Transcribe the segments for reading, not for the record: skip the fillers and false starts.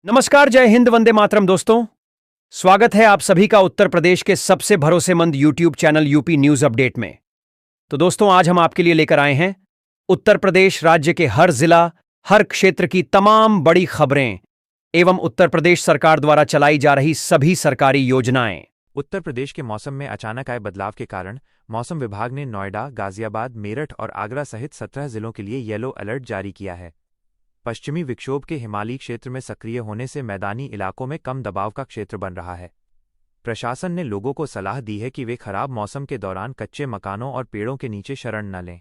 नमस्कार, जय हिंद, वंदे मातरम दोस्तों। स्वागत है आप सभी का उत्तर प्रदेश के सबसे भरोसेमंद YouTube channel UP news update में। तो दोस्तों, आज हम आपके लिए लेकर आए हैं उत्तर प्रदेश राज्य के हर जिला, हर क्षेत्र की तमाम बड़ी खबरें एवं उत्तर प्रदेश सरकार द्वारा चलाई जा रही सभी सरकारी योजनाएं। उत्तर प्रदेश के मौसम में अचानक आए बदलाव के कारण मौसम विभाग ने नोएडा, गाजियाबाद, मेरठ और आगरा सहित 17 जिलों के लिए येलो अलर्ट जारी किया है। पश्चिमी विक्षोभ के हिमालयी क्षेत्र में सक्रिय होने से मैदानी इलाकों में कम दबाव का क्षेत्र बन रहा है। प्रशासन ने लोगों को सलाह दी है कि वे खराब मौसम के दौरान कच्चे मकानों और पेड़ों के नीचे शरण न लें।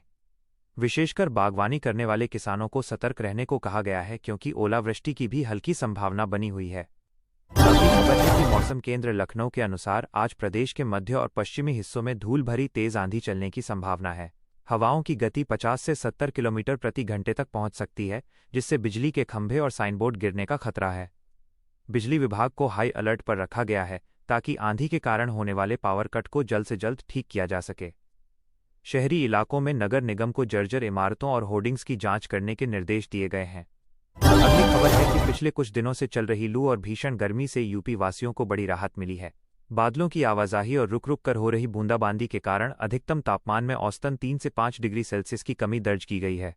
विशेषकर बागवानी करने वाले किसानों को सतर्क रहने को कहा गया है, क्योंकि ओलावृष्टि की भी हल्की संभावना बनी हुई है। अगली खबर है कि मौसम केंद्र लखनऊ के अनुसार आज प्रदेश के मध्य और पश्चिमी हिस्सों में धूल भरी तेज आंधी चलने की संभावना है। हवाओं की गति 50 से 70 किलोमीटर प्रति घंटे तक पहुंच सकती है, जिससे बिजली के खंभे और साइनबोर्ड गिरने का खतरा है। बिजली विभाग को हाई अलर्ट पर रखा गया है, ताकि आंधी के कारण होने वाले पावर कट को जल्द से जल्द ठीक किया जा सके। शहरी इलाकों में नगर निगम को जर्जर इमारतों और होर्डिंग्स की जांच करने के निर्देश दिए गए हैं। अगली खबर है कि पिछले कुछ दिनों से चल रही लू और भीषण गर्मी से यूपी वासियों को बड़ी राहत मिली है। बादलों की आवाजाही और रुक रुक कर हो रही बूंदाबांदी के कारण अधिकतम तापमान में औसतन 3 से 5 डिग्री सेल्सियस की कमी दर्ज की गई है।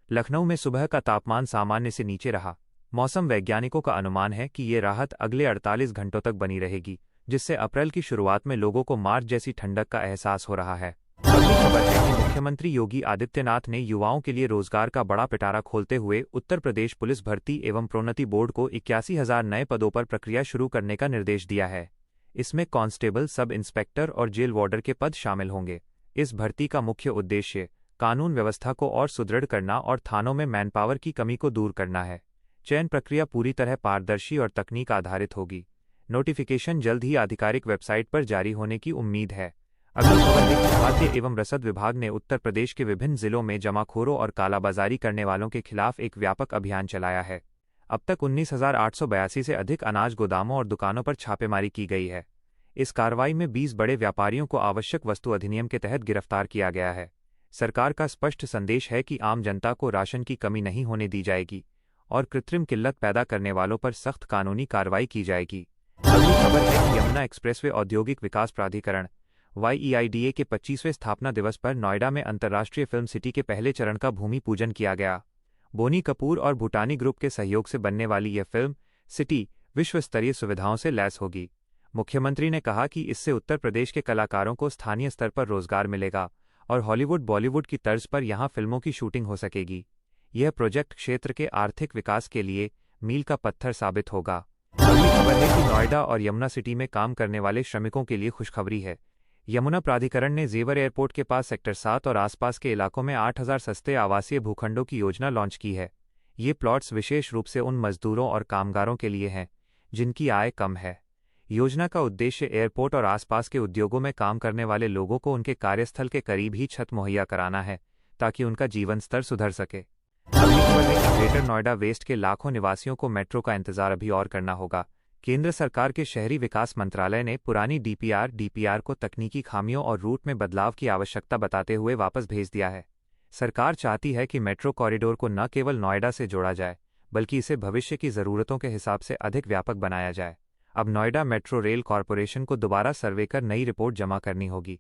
लखनऊ में सुबह का तापमान सामान्य से नीचे रहा। मौसम वैज्ञानिकों का अनुमान है कि ये राहत अगले 48 घंटों तक बनी रहेगी, जिससे अप्रैल की शुरुआत में लोगों को मार्च जैसी ठंडक का एहसास हो रहा है। अगली खबर है कि मुख्यमंत्री योगी आदित्यनाथ ने युवाओं के लिए रोजगार का बड़ा पिटारा खोलते हुए उत्तर प्रदेश पुलिस भर्ती एवं प्रोन्नति बोर्ड को 81,000 नए पदों पर प्रक्रिया शुरू करने का निर्देश दिया है। इसमें कांस्टेबल, सब इंस्पेक्टर और जेल वार्डर के पद शामिल होंगे। इस भर्ती का मुख्य उद्देश्य कानून व्यवस्था को और सुदृढ़ करना और थानों में मैनपावर की कमी को दूर करना है। चयन प्रक्रिया पूरी तरह पारदर्शी और तकनीक आधारित होगी। नोटिफिकेशन जल्द ही आधिकारिक वेबसाइट पर जारी होने की उम्मीद है। अगली खबर है कि खाद्य एवं रसद विभाग ने उत्तर प्रदेश के विभिन्न जिलों में जमाखोरों और कालाबाजारी करने वालों के खिलाफ एक व्यापक अभियान चलाया है। अब तक 19,882 से अधिक अनाज गोदामों और दुकानों पर छापेमारी की गई है। इस कार्रवाई में 20 बड़े व्यापारियों को आवश्यक वस्तु अधिनियम के तहत गिरफ्तार किया गया है। सरकार का स्पष्ट संदेश है कि आम जनता को राशन की कमी नहीं होने दी जाएगी और कृत्रिम किल्लत पैदा करने वालों पर सख्त कानूनी कार्रवाई की जाएगी। अगली खबर है कि यमुना एक्सप्रेसवे औद्योगिक विकास प्राधिकरण YEIDA के 25वें स्थापना दिवस पर नोएडा में अंतर्राष्ट्रीय फिल्म सिटी के पहले चरण का भूमि पूजन किया गया। बोनी कपूर और भूटानी ग्रुप के सहयोग से बनने वाली यह फिल्म सिटी विश्व स्तरीय सुविधाओं से लैस होगी। मुख्यमंत्री ने कहा कि इससे उत्तर प्रदेश के कलाकारों को स्थानीय स्तर पर रोजगार मिलेगा और हॉलीवुड, बॉलीवुड की तर्ज पर यहां फिल्मों की शूटिंग हो सकेगी। यह प्रोजेक्ट क्षेत्र के आर्थिक विकास के लिए मील का पत्थर साबित होगा। अगली खबर है कि नोएडा और यमुना सिटी में काम करने वाले श्रमिकों के लिए खुशखबरी है। यमुना प्राधिकरण ने जेवर एयरपोर्ट के पास सेक्टर 7 और आसपास के इलाकों में 8,000 सस्ते आवासीय भूखंडों की योजना लॉन्च की है। ये प्लॉट्स विशेष रूप से उन मजदूरों और कामगारों के लिए हैं जिनकी आय कम है। योजना का उद्देश्य एयरपोर्ट और आसपास के उद्योगों में काम करने वाले लोगों को उनके कार्यस्थल के करीब ही छत मुहैया कराना है, ताकि उनका जीवन स्तर सुधर सके। अगली खबर है कि ग्रेटर नोएडा वेस्ट के लाखों निवासियों को मेट्रो का इंतजार अभी और करना होगा। केंद्र सरकार के शहरी विकास मंत्रालय ने पुरानी DPR को तकनीकी खामियों और रूट में बदलाव की आवश्यकता बताते हुए वापस भेज दिया है। सरकार चाहती है कि मेट्रो कॉरिडोर को न केवल नोएडा से जोड़ा जाए, बल्कि इसे भविष्य की ज़रूरतों के हिसाब से अधिक व्यापक बनाया जाए। अब नोएडा मेट्रो रेल कॉरपोरेशन को दोबारा सर्वे कर नई रिपोर्ट जमा करनी होगी।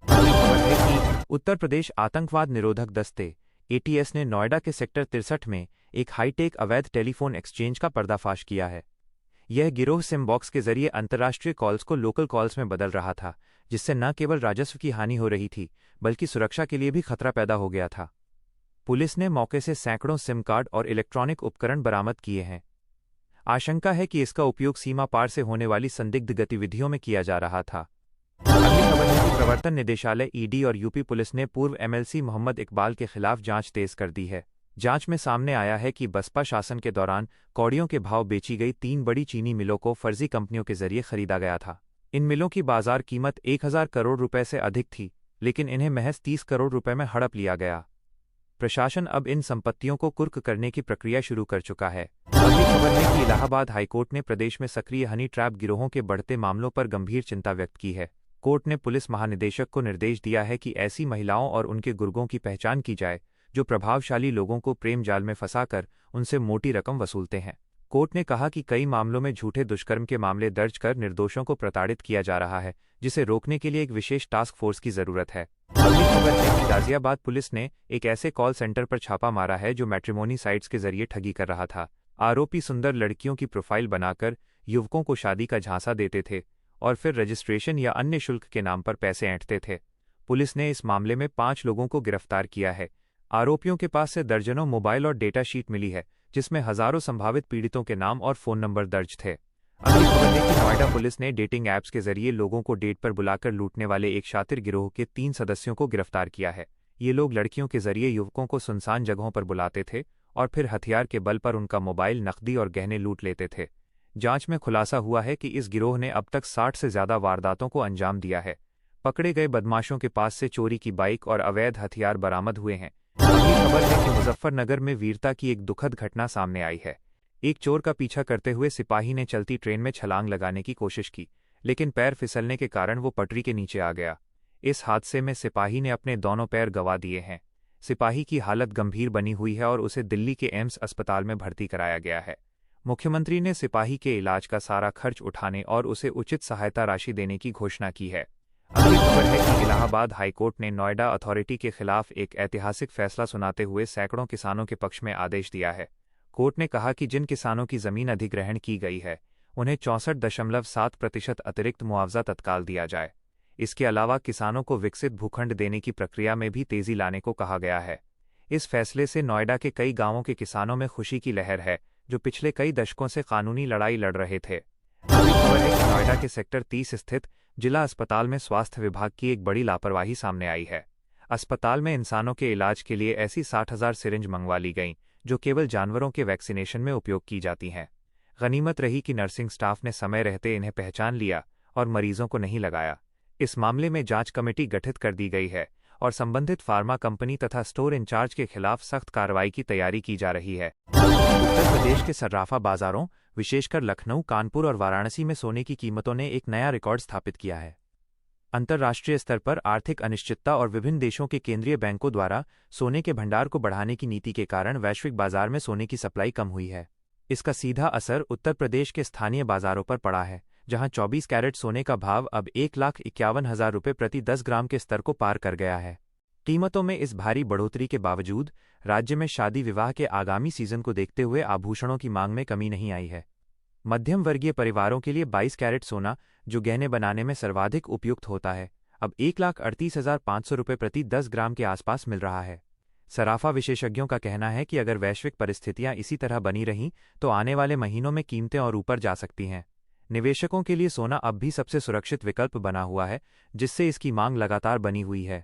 अगली खबर है कि उत्तर प्रदेश आतंकवाद निरोधक दस्ते ATS ने नोएडा के सेक्टर 63 में एक हाईटेक अवैध टेलीफोन एक्सचेंज का पर्दाफाश किया है। यह गिरोह सिम बॉक्स के जरिए अंतर्राष्ट्रीय कॉल्स को लोकल कॉल्स में बदल रहा था, जिससे न केवल राजस्व की हानि हो रही थी, बल्कि सुरक्षा के लिए भी खतरा पैदा हो गया था। पुलिस ने मौके से सैकड़ों सिम कार्ड और इलेक्ट्रॉनिक उपकरण बरामद किए हैं। आशंका है कि इसका उपयोग सीमा पार से होने वाली संदिग्ध गतिविधियों में किया जा रहा था। अगली खबर है कि प्रवर्तन निदेशालय ED और यूपी पुलिस ने पूर्व MLC मोहम्मद इकबाल के खिलाफ जांच तेज कर दी है। जांच में सामने आया है कि बसपा शासन के दौरान कौड़ियों के भाव बेची गई 3 बड़ी चीनी मिलों को फर्जी कंपनियों के जरिए खरीदा गया था। इन मिलों की बाजार कीमत 1,000 करोड़ रुपए से अधिक थी, लेकिन इन्हें महज 30 करोड़ रुपए में हड़प लिया गया। प्रशासन अब इन संपत्तियों को कुर्क करने की प्रक्रिया शुरू कर चुका है। अगली खबर है कि इलाहाबाद हाईकोर्ट ने प्रदेश में सक्रिय हनी ट्रैप गिरोहों के बढ़ते मामलों पर गंभीर चिंता व्यक्त की है। कोर्ट ने पुलिस महानिदेशक को निर्देश दिया है कि ऐसी महिलाओं और उनके गुर्गों की पहचान की जाए जो प्रभावशाली लोगों को प्रेम जाल में फंसाकर उनसे मोटी रकम वसूलते हैं। कोर्ट ने कहा कि कई मामलों में झूठे दुष्कर्म के मामले दर्ज कर निर्दोषों को प्रताड़ित किया जा रहा है, जिसे रोकने के लिए एक विशेष टास्क फोर्स की जरूरत है। अगली खबर है कि गाजियाबाद पुलिस ने एक ऐसे कॉल सेंटर पर छापा मारा है जो मैट्रिमोनी साइट्स के जरिए ठगी कर रहा था। आरोपी सुंदर लड़कियों की प्रोफाइल बनाकर युवकों को शादी का झांसा देते थे और फिर रजिस्ट्रेशन या अन्य शुल्क के नाम पर पैसे ऐंठते थे। पुलिस ने इस मामले में 5 लोगों को गिरफ्तार किया है। आरोपियों के पास से दर्जनों मोबाइल और डेटा शीट मिली है, जिसमें हजारों संभावित पीड़ितों के नाम और फोन नंबर दर्ज थे। अगली खबर है कि नोएडा पुलिस ने डेटिंग ऐप्स के जरिए लोगों को डेट पर बुलाकर लूटने वाले एक शातिर गिरोह के 3 सदस्यों को गिरफ्तार किया है। ये लोग लड़कियों के जरिए युवकों को सुनसान जगहों पर बुलाते थे और फिर हथियार के बल पर उनका मोबाइल, नकदी और गहने लूट लेते थे। जांच में खुलासा हुआ है कि इस गिरोह ने अब तक 60 से ज्यादा वारदातों को अंजाम दिया है। पकड़े गए बदमाशों के पास से चोरी की बाइक और अवैध हथियार बरामद हुए हैं। अगली खबर है कि मुजफ्फरनगर में वीरता की एक दुखद घटना सामने आई है। एक चोर का पीछा करते हुए सिपाही ने चलती ट्रेन में छलांग लगाने की कोशिश की, लेकिन पैर फिसलने के कारण वो पटरी के नीचे आ गया। इस हादसे में सिपाही ने अपने दोनों पैर गंवा दिए हैं। सिपाही की हालत गंभीर बनी हुई है और उसे दिल्ली के एम्स अस्पताल में भर्ती कराया गया है। मुख्यमंत्री ने सिपाही के इलाज का सारा खर्च उठाने और उसे उचित सहायता राशि देने की घोषणा की है। अगली खबर है कि इलाहाबाद हाईकोर्ट ने नोएडा अथॉरिटी के खिलाफ एक ऐतिहासिक फैसला सुनाते हुए सैकड़ों किसानों के पक्ष में आदेश दिया है। कोर्ट ने कहा कि जिन किसानों की जमीन अधिग्रहण की गई है, उन्हें 64.7% अतिरिक्त मुआवजा तत्काल दिया जाए। इसके अलावा किसानों को विकसित भूखंड देने की प्रक्रिया में भी तेजी लाने को कहा गया है। इस फैसले से नोएडा के कई गांवों के किसानों में खुशी की लहर है, जो पिछले कई दशकों से कानूनी लड़ाई लड़ रहे थे। अगली खबर है कि नोएडा के सेक्टर 30 स्थित जिला अस्पताल में स्वास्थ्य विभाग की एक बड़ी लापरवाही सामने आई है। अस्पताल में इंसानों के इलाज के लिए ऐसी 60,000 सिरिंज मंगवा ली गईं, जो केवल जानवरों के वैक्सीनेशन में उपयोग की जाती हैं। गनीमत रही कि नर्सिंग स्टाफ ने समय रहते इन्हें पहचान लिया और मरीजों को नहीं लगाया। इस मामले में जांच कमेटी गठित कर दी गई है और संबंधित फार्मा कंपनी तथा स्टोर इंचार्ज के खिलाफ सख्त कार्रवाई की तैयारी की जा रही है। उत्तर प्रदेश के सर्राफा बाजारों, विशेषकर लखनऊ, कानपुर और वाराणसी में सोने की कीमतों ने एक नया रिकॉर्ड स्थापित किया है। अंतर्राष्ट्रीय स्तर पर आर्थिक अनिश्चितता और विभिन्न देशों के केंद्रीय बैंकों द्वारा सोने के भंडार को बढ़ाने की नीति के कारण वैश्विक बाजार में सोने की सप्लाई कम हुई है। इसका सीधा असर उत्तर प्रदेश के स्थानीय बाजारों पर पड़ा है, जहां 24 कैरेट सोने का भाव अब 1,51,000 रुपये प्रति 10 ग्राम के स्तर को पार कर गया है। कीमतों में इस भारी बढ़ोतरी के बावजूद राज्य में शादी विवाह के आगामी सीजन को देखते हुए आभूषणों की मांग में कमी नहीं आई है। मध्यम वर्गीय परिवारों के लिए 22 कैरेट सोना, जो गहने बनाने में सर्वाधिक उपयुक्त होता है, अब 1,38,500 रुपये प्रति 10 ग्राम के आसपास मिल रहा है। सराफा विशेषज्ञों का कहना है कि अगर वैश्विक परिस्थितियां इसी तरह बनी रहीं तो आने वाले महीनों में कीमतें और ऊपर जा सकती हैं। निवेशकों के लिए सोना अब भी सबसे सुरक्षित विकल्प बना हुआ है, जिससे इसकी मांग लगातार बनी हुई है।